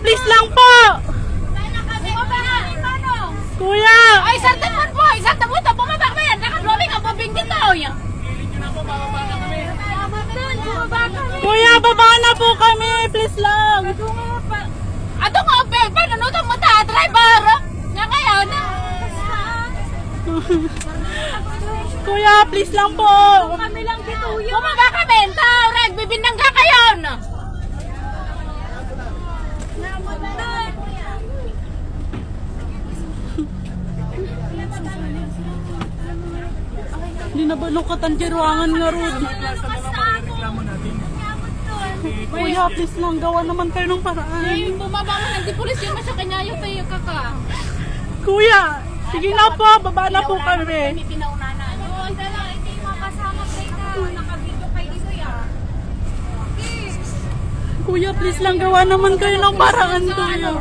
please lang po. Kuya. Ay, isang taon po. Isang taon po. Bumaba ka yan. Naka-drawing ang pabing dito. Kuya, baba na po kami. Please lang. Ato nga, panunutan mo ta, driver. Nga ngayon. Kuya, please lang po. Kami lang dito yun. Bumaba kami. Tawag, bibindang ka kayo. Hindi na balukatan kiruangan nga Rod. Kuya, please lang. Gawa naman kayo ng paraan. Ay, bumaba mo ng pulis yung masya kanya yung tayo kaka. Kuya, sige na po. Baba na po kami. May pinauna na. Yun, dala, hindi makasama kayo na. Nakabidyo kayo dito yan. Kuya, please lang. Gawa naman kayo ng paraan, kuya.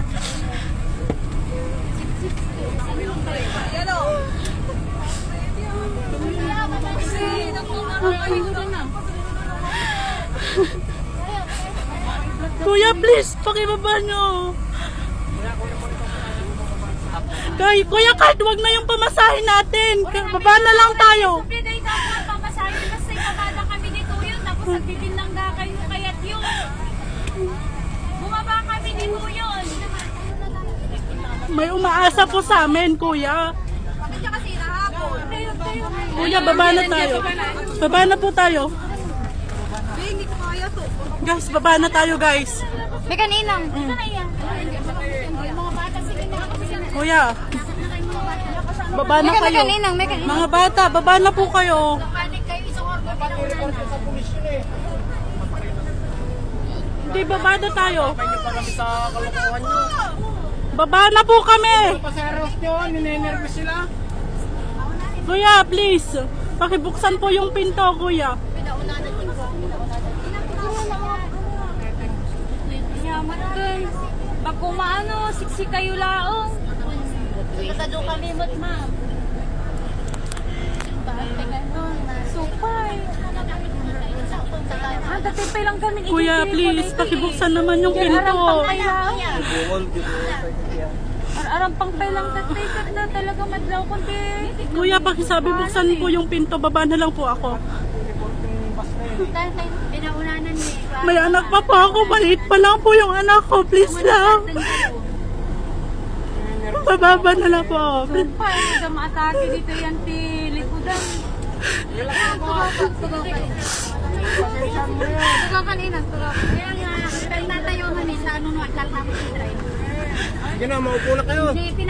Kuya, please, pakibaba nyo. Kuya, kahit wag na yung pamasahin natin. Baba na lang tayo. Piday ka po ang pamasahin kasi kabada kami dito yun. Tapos nagtitinlang ka kayo kaya't yun. Bumaba kami dito yun. May umaasa po sa amin, kuya. Bakit siya kasi nahapon? Kuya, baba na tayo. Baba na po tayo. Hindi ko kaya to. Guys, baba na tayo, guys. May kaninang. Mga bata sige na. Kuya, baba na kayo. Mga bata, baba na po kayo. Panik kayo isang orgo pinaunan. Hindi, baba na tayo. Baba na po kami. Paseros nyo, ninenervous sila. Kuya, please. Pakibuksan po yung pinto, kuya. Yaman guys. Pag kumaano, siksi kayo laong. Katado kami mo't ma'am. Supay. Gatipay lang kami. Kuya, please. Pakibuksan naman yung pinto. Arang pangpay lang tatay na talaga madlaw kundi. Kuya, pakisabi buksan po yung pinto. Baba na lang po ako. Pinaunanan ni. May anak pa po ako. Maliit pa lang po yung anak ko. Please lang. Bababa na lang po ako. Supay, hindi maatake dito yan ti likudan. Tugaw kanina, tugaw. Kaya nga, natayo kami sa ano no, at lang namin si driver. Sige na, maupo na kayo. Hindi,